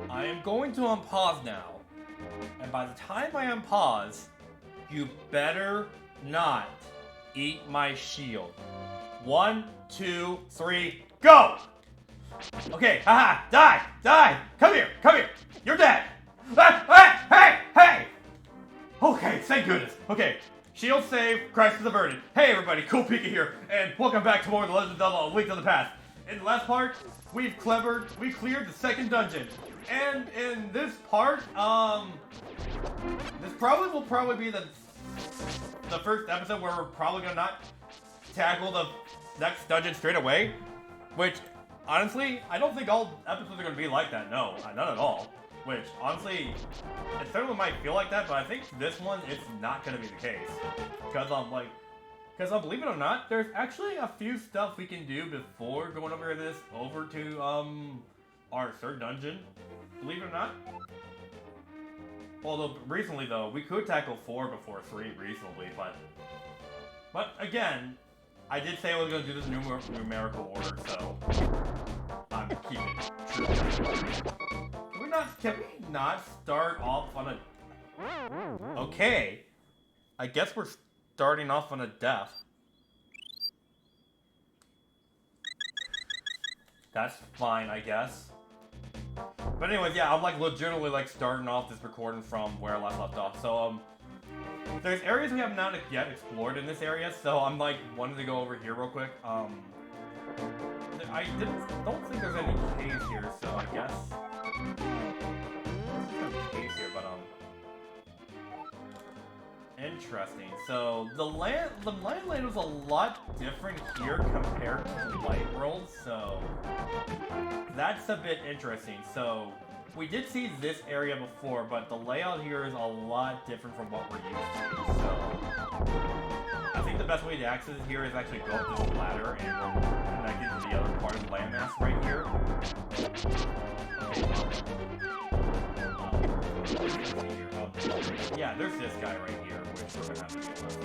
I am going to unpause now. And by the time I unpause, you better not eat my shield. 1, 2, 3, go! Okay, haha, die! Come here! You're dead! Hey! Okay, thank goodness. Okay, shield save, crisis averted. Hey everybody, CoolPika here, and welcome back to more of the Legend of Zelda: Link to the Past. In the last part, we cleared the second dungeon. And in this part, this will probably be the first episode where we're probably gonna not tackle the next dungeon straight away. Which, honestly, I don't think all episodes are gonna be like that. No, not at all. Which, honestly, it certainly might feel like that, but I think this one, it's not gonna be the case. Because, believe it or not, there's actually a few stuff we can do before going over to, our third dungeon. Believe it or not. Although, recently, though, we could tackle 4 before 3 reasonably, but again, I did say I was going to do this numerical order, so I'm keeping it true. Can we not start off on a... Okay. I guess we're starting off on a death. That's fine, I guess. But anyways, yeah, I'm legitimately starting off this recording from where I last left off. So, there's areas we have not yet explored in this area, so I'm wanting to go over here real quick. I don't think there's any caves here, so I guess there's no caves here, but interesting. So the land was a lot different here compared to the Light World, so that's a bit interesting. So we did see this area before, but the layout here is a lot different from what we're used to. So I think the best way to access it here is actually go up this ladder and connect it to the other part of the landmass right here. Yeah, there's this guy right here, which we're gonna have to deal with.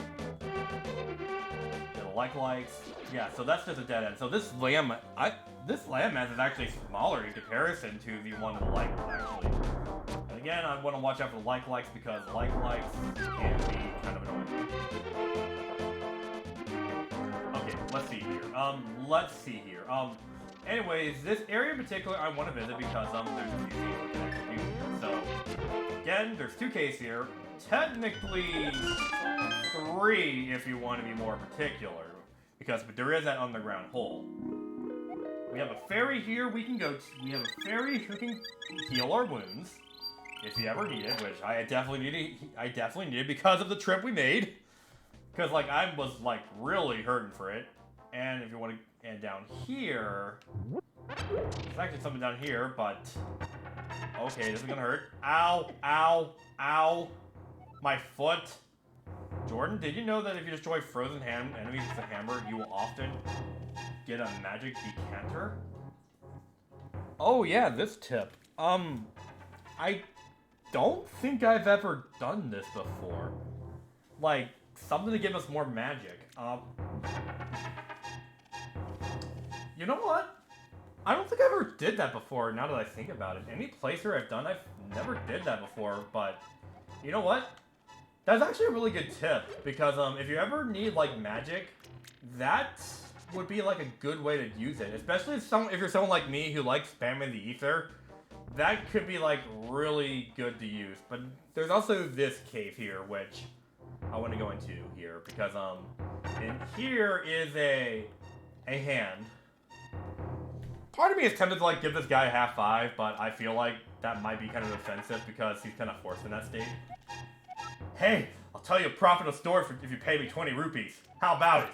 The likes. Yeah, so that's just a dead end. So this landmass is actually smaller in comparison to the one in the likes, actually. And again, I want to watch out for the likes because likes can be kind of annoying. Okay, let's see here. Anyways, this area in particular I want to visit because there's a few things we can actually do here. So again, there's 2 caves here. Technically 3 if you want to be more particular, because there is that underground hole. We have a fairy here we can go to. We have a fairy who can heal our wounds if you ever need it, which I definitely needed because of the trip we made. Because I was really hurting for it. And if you want to, and down here, there's actually something down here, but okay, this is gonna hurt. Ow, my foot. Jordan, did you know that if you destroy frozen enemies with a hammer, you will often get a magic decanter? Oh yeah, this tip. I don't think I've ever done this before. Something to give us more magic. You know what? I don't think I ever did that before, now that I think about it. Any playthrough I've done, I've never did that before, but you know what? That's actually a really good tip, because if you ever need magic, that would be a good way to use it. Especially if you're someone like me who likes spamming the ether, that could be really good to use. But there's also this cave here, which I want to go into here, because in here is a hand. Part of me is tempted to give this guy a half 5, but I feel like that might be kind of offensive because he's kind of forced in that state. Hey, I'll tell you a profitable story if you pay me 20 rupees. How about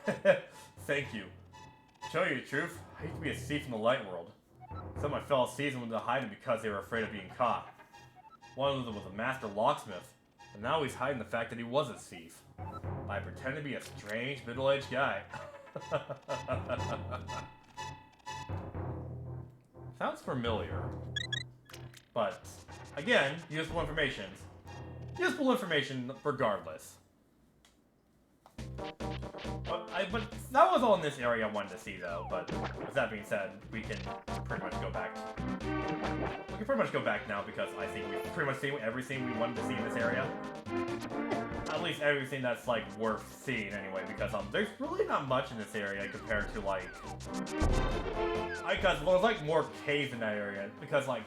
it? Thank you. To tell you the truth, I used to be a thief in the Light World. Some of my fellow thieves went to hiding because they were afraid of being caught. One of them was a master locksmith, and now he's hiding the fact that he was a thief by pretending to be a strange middle-aged guy. Sounds familiar. But, again, useful information. Useful information regardless. But that was all in this area I wanted to see, though. But with that being said, we can pretty much go back to can pretty much go back now because I think we've pretty much seen everything we wanted to see in this area. At least everything that's, like, worth seeing anyway, because, there's really not much in this area compared to, like... Because, well, there's, like, more caves in that area, because, like...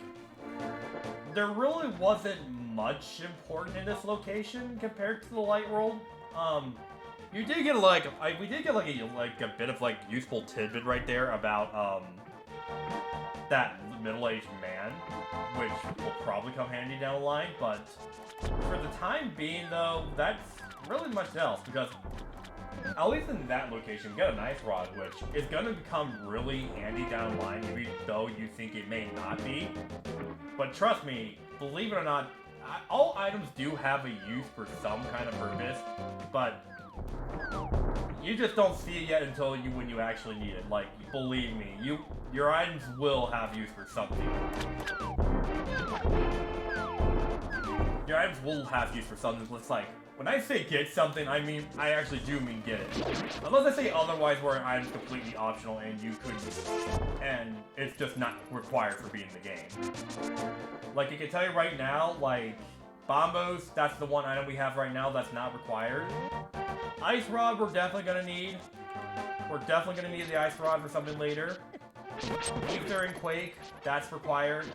There really wasn't much important in this location compared to the Light World. You did get, like, we did get, like, a bit of, like, useful tidbit right there about, that middle-aged man, which will probably come handy down the line, but for the time being, though, that's really much else, because at least in that location, we got an ice rod, which is going to become really handy down the line, even though you think it may not be. But trust me, believe it or not, all items do have a use for some kind of purpose, but you just don't see it yet until when you actually need it. Like, believe me, your items will have use for something. Your items will have use for something. It's like, when I say get something, I mean, I actually do mean get it. Unless I say otherwise where an item's completely optional and you could use it. And it's just not required for being in the game. Like, I can tell you right now, like, Bombos, that's the one item we have right now that's not required. Ice Rod, we're definitely gonna need. We're definitely gonna need the Ice Rod for something later. Ether and Quake, that's required.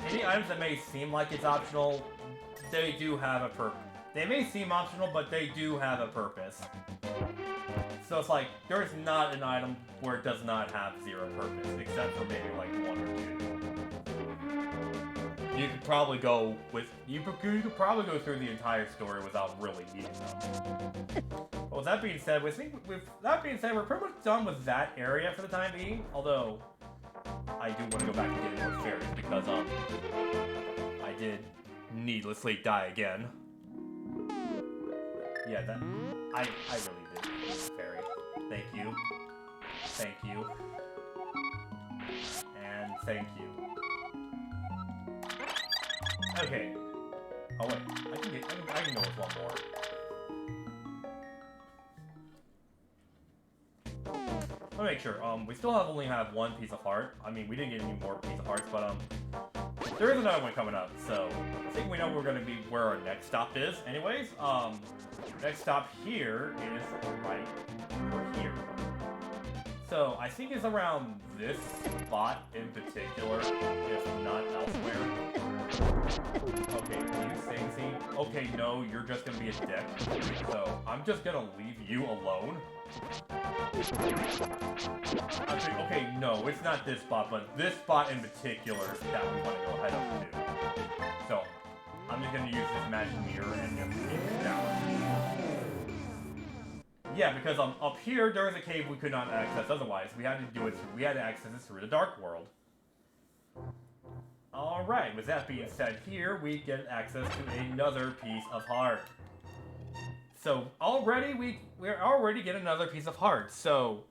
Any items that may seem like it's optional, they do have a purpose. They may seem optional, but they do have a purpose. So it's like, there's not an item where it does not have zero purpose, except for maybe like one or two. You could probably go with, you could probably go through the entire story without really needing them. But with that being said, we're pretty much done with that area for the time being. Although, I do want to go back and get more fairies because I did needlessly die again. Yeah, that I really did, fairy. Thank you. Thank you. And thank you. Okay. Oh wait, I can go with one more. Let me make sure. We still only have one piece of heart. I mean, we didn't get any more piece of hearts, but there is another one coming up. So I think we know we're gonna be where our next stop is. Anyways, next stop here is right over here. So I think it's around this spot in particular, if not elsewhere. Okay, you Stacey. Okay, no, you're just gonna be a dick. So I'm just gonna leave you alone. Okay, no, it's not this spot, but this spot in particular that we want to go head up to. So I'm just gonna use this magic mirror and just keep it down. Yeah, because up here there is a cave we could not access otherwise. We had to access it through the Dark World. Alright, with that being said, here we get access to another piece of heart. So already we're already getting another piece of heart. So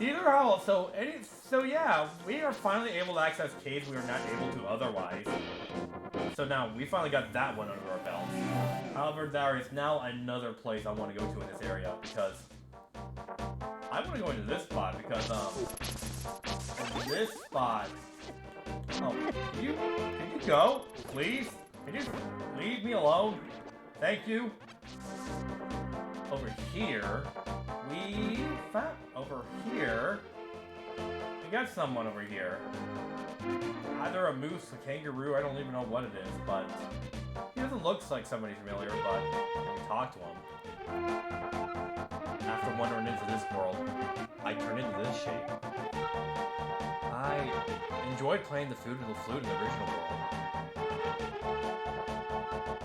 yeah, we are finally able to access caves we were not able to otherwise. So now we finally got that one under our belt. However, there is now another place I want to go to in this area because I want to go into this spot because in this spot. Oh, can you go, please? Can you leave me alone? Thank you. Over here, we got someone over here. Either a moose, a kangaroo, I don't even know what it is, but he doesn't look like somebody familiar, but we can talk to him. After wandering into this world, I turned into this shape. I enjoyed playing the flute in the original world.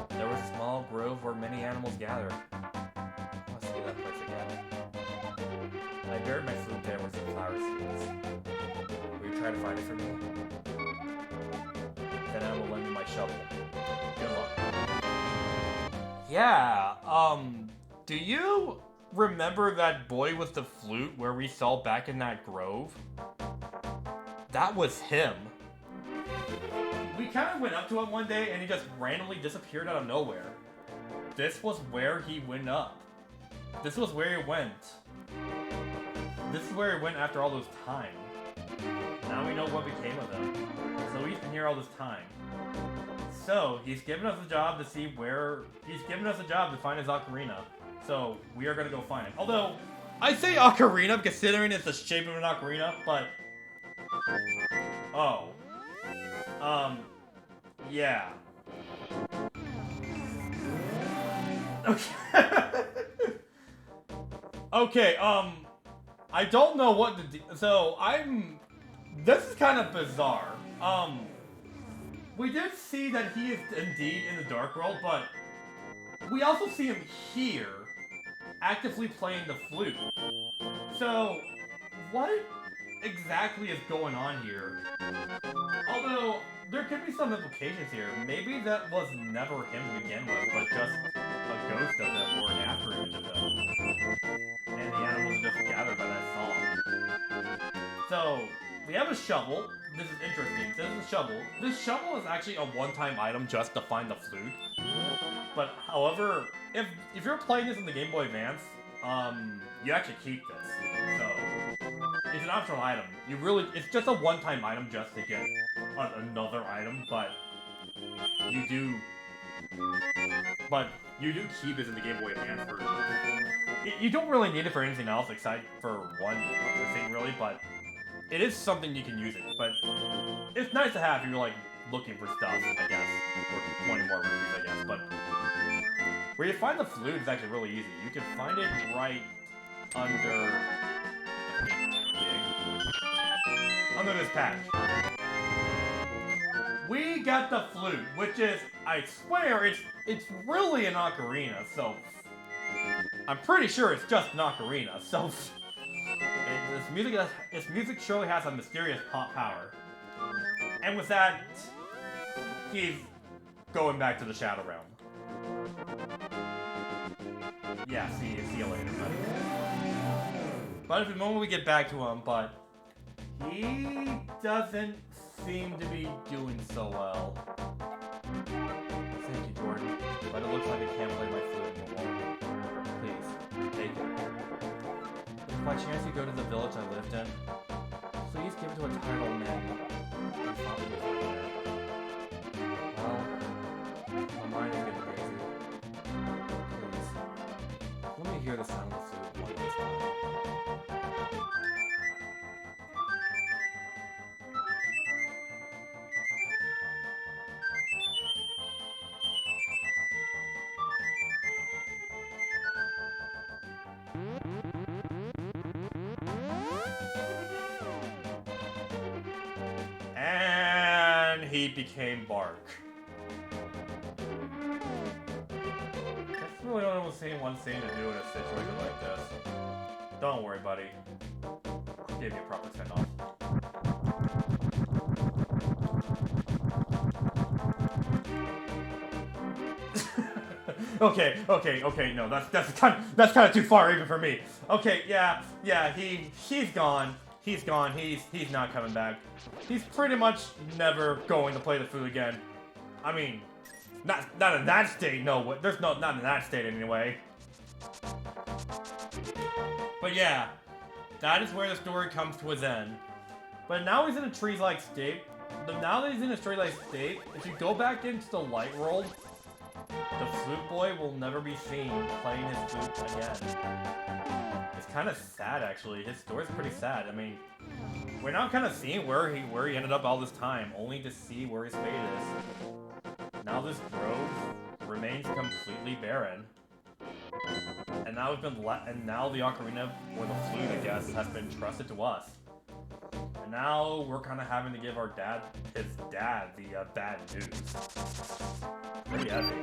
There was a small grove where many animals gathered. Let's see that place again. I buried my flute there with some flower seeds. Will you try to find it for me? Then I will lend you my shovel. Good luck. Yeah, do you remember that boy with the flute where we saw back in that grove? That was him. We kind of went up to him one day and he just randomly disappeared out of nowhere. This was where he went up. This was where he went. This is where he went after all those time. Now we know what became of him. So here all this time. So, he's given us a job to see where... He's given us a job to find his Ocarina. So, we are gonna go find it. Although, I say Ocarina considering it's the shape of an Ocarina, but... Oh. Yeah. Okay. Okay, I don't know what to do. So, this is kind of bizarre. We did see that he is indeed in the Dark World, but we also see him here, actively playing the flute. So, what exactly is going on here? Although, there could be some implications here. Maybe that was never him to begin with, but just a ghost of him or an after image of him. And the animals are just gathered by that song. So, we have a shovel. This is interesting. This is a shovel. This shovel is actually a one-time item just to find the flute. But, however, if you're playing this in the Game Boy Advance, you actually keep this. So, it's an optional item. It's just a one-time item just to get another item, but you do keep it in the Game Boy Advance version. You don't really need it for anything else except for one other thing, really, but it is something you can use it. But it's nice to have if you're, like, looking for stuff, I guess. Or 20 more rupees, I guess. But where you find the flute is actually really easy. You can find it right under... under this patch. We got the flute, which is, I swear, it's really an ocarina, so... I'm pretty sure it's just an ocarina, so... Its music surely has a mysterious pop power. And with that, he's going back to the Shadow Realm. Yeah, see you later, buddy. But at the moment we get back to him, but... he doesn't seem to be doing so well. Thank you, Jordan. But it looks like I can't play my flute anymore. Please, take it. If by chance you go to the village I lived in, please give it to a tired old man. He thought he was right there. Well, my mind is getting crazy. Please, let me hear the sound of the flute one last time. He became Bark. That's really only one thing to do in a situation like this. Don't worry, buddy. I'll give you a proper send-off. Okay, no, that's kind of too far even for me. Okay, yeah, he's gone. He's gone. He's not coming back. He's pretty much never going to play the flute again. I mean, not in that state. No, there's not in that state anyway. But yeah, that is where the story comes to its end. But now he's in a tree-like state. Now that he's in a tree-like state, if you go back into the light world, the flute boy will never be seen playing his flute again. It's kind of sad, actually. His story's pretty sad. I mean, we're now kind of seeing where he ended up all this time, only to see where his fate is. Now this grove remains completely barren, and now the ocarina, or the flute, I guess, has been trusted to us. And now we're kind of having to give his dad, the bad news. Pretty heavy.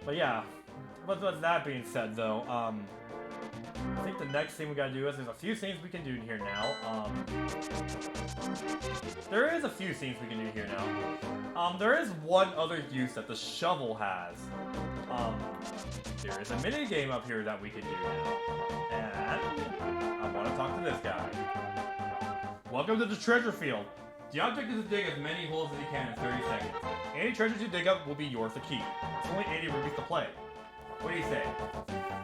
But yeah. With that being said, though, I think the next thing we gotta do is there's a few things we can do here now. There is a few things we can do here now. There is one other use that the shovel has. There is a mini game up here that we can do now, and I want to talk to this guy. Welcome to the treasure field. The object is to dig as many holes as you can in 30 seconds. Any treasures you dig up will be yours to keep. It's only 80 rupees to play. What do you say?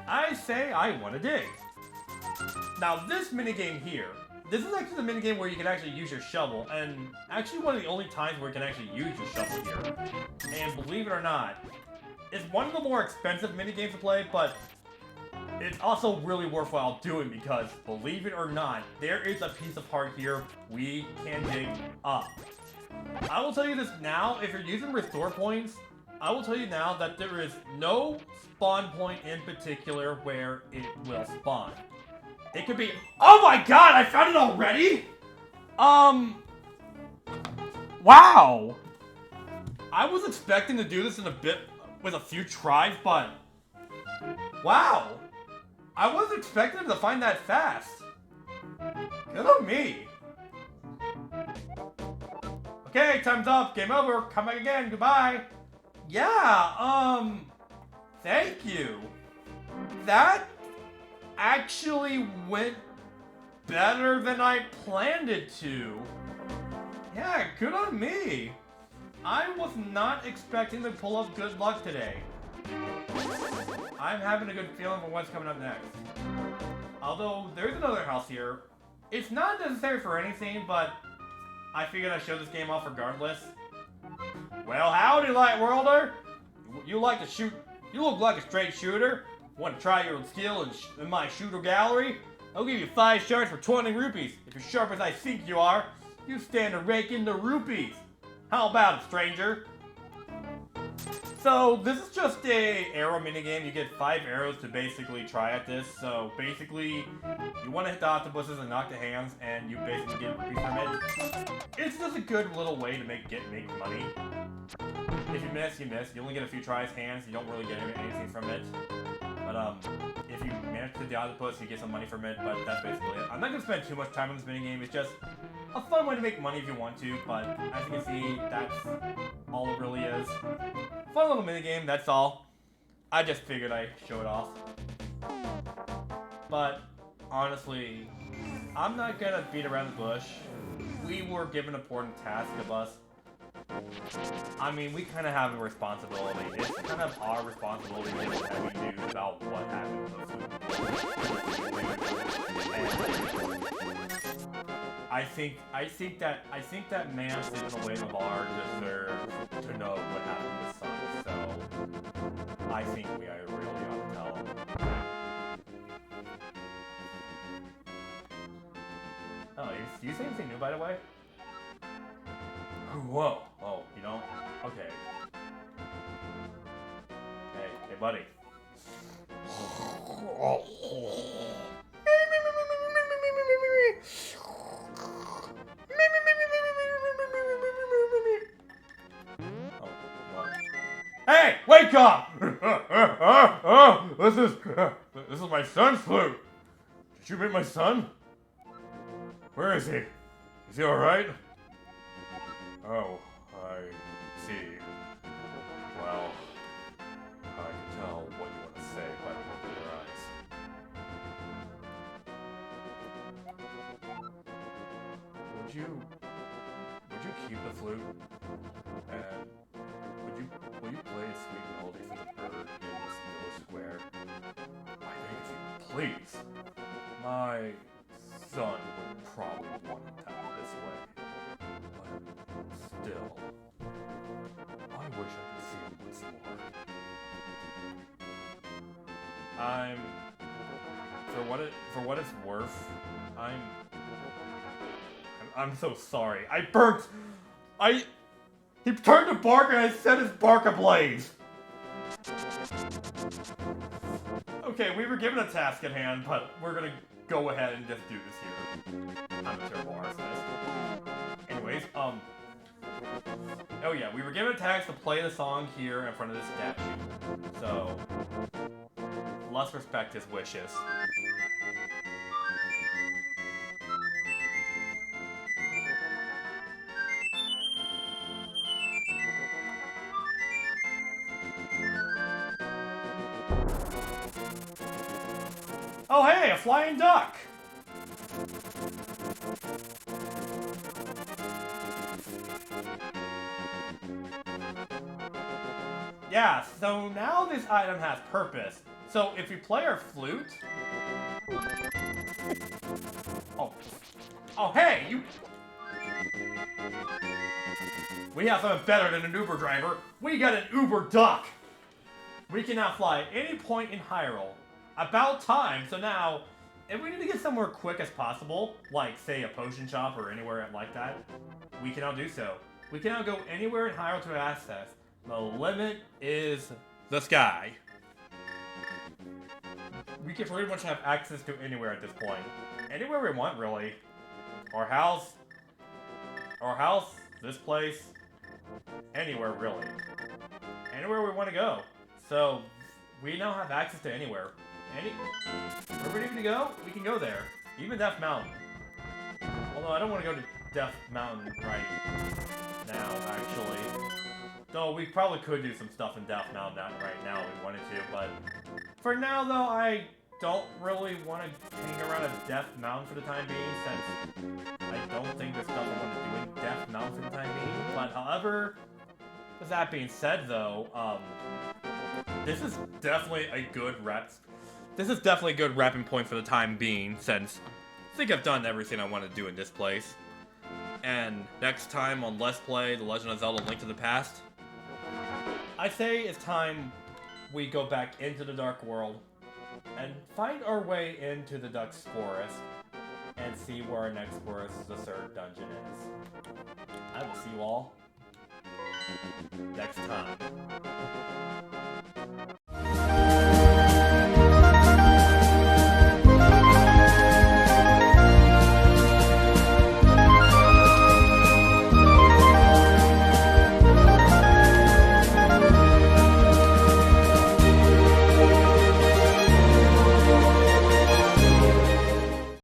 I say I want to dig. Now this minigame here, this is actually the minigame where you can actually use your shovel, and actually one of the only times where you can actually use your shovel here. And believe it or not, it's one of the more expensive minigames to play, but it's also really worthwhile doing because, believe it or not, there is a piece of heart here we can dig up. I will tell you this now, if you're using restore points, I will tell you now that there is no spawn point in particular where it will spawn. It could be... Oh my god, I found it already? Wow! I was expecting to do this in a bit with a few tries, but... Wow! I wasn't expecting to find that fast. Good on me. Okay, time's up. Game over. Come back again. Goodbye. Yeah, thank you. That actually went better than I planned it to. Yeah, good on me. I was not expecting to pull up good luck today. I'm having a good feeling for what's coming up next. Although, there's another house here. It's not necessary for anything, but I figured I'd show this game off regardless. Well, howdy, Light Worlder! You like to shoot? You look like a straight shooter. Want to try your skill in my shooter gallery? I'll give you 5 shards for 20 rupees. If you're sharp as I think you are, you stand to rake in the rupees. How about it, stranger? So, this is just a arrow minigame. You get 5 arrows to basically try at this. So, basically, you want to hit the octopuses and knock the hands, and you basically get rupees from it. It's just a good little way to make money. If you miss, you miss. You only get a few tries, hands. You don't really get anything from it. But, if you manage to hit the octopus, you get some money from it, but that's basically it. I'm not going to spend too much time on this minigame. It's just a fun way to make money if you want to, but as you can see, that's all it really is. Fun little minigame, that's all. I just figured I'd show it off. But, honestly, I'm not gonna beat around the bush. We were given an important task of us. I mean, we kind of have a responsibility. It's kind of our responsibility to get heavy news about what happened to the food. I think that man sitting in the way of the bar deserves to know what happened to his son. So I think we really ought to tell him. Oh, you say anything new, by the way? Whoa. Oh, you don't? Okay. Hey, buddy. Hey, wake up! This is my son's flute. Did you meet my son? Where is he? Is he all right? Oh, I see. Well, I can tell what you want to say by the look of your eyes. Would you keep the flute? And will you play a sweet melody for the bird in this village square? I beg of you, please. My son would probably want it this way. But still, I wish I could see him once more. For what it's worth, I'm so sorry. He turned to bark and I set his bark ablaze. Okay, we were given a task at hand, but we're gonna go ahead and just do this here. I'm a terrible arsonist. Anyways, oh yeah, we were given a task to play the song here in front of this statue. So, let's respect his wishes. Oh hey, a flying duck! Yeah, so now this item has purpose. So if you play our flute... Oh. Oh, hey, you... We have something better than an Uber driver. We got an Uber duck. We can now fly at any point in Hyrule. About time, so now, if we need to get somewhere quick as possible, like, say, a potion shop or anywhere like that, we can now do so. We can now go anywhere in Hyrule to access. The limit is the sky. We can pretty much have access to anywhere at this point. Anywhere we want, really. Our house, this place, anywhere, really. Anywhere we want to go. So, we now have access to anywhere. Where we need to go, we can go there. Even Death Mountain. Although I don't want to go to Death Mountain right now, actually. Though we probably could do some stuff in Death Mountain right now if we wanted to, but... For now, though, I don't really want to hang around at Death Mountain for the time being, since I don't think there's stuff I want to do in Death Mountain for the time being. But, however, with that being said, though, this is definitely a good wrapping point for the time being, since I think I've done everything I want to do in this place. And next time on Let's Play The Legend of Zelda: Link to the Past, I say it's time we go back into the Dark World and find our way into the Duck's Forest and see where our next forest, the third dungeon, is. I will see you all next time.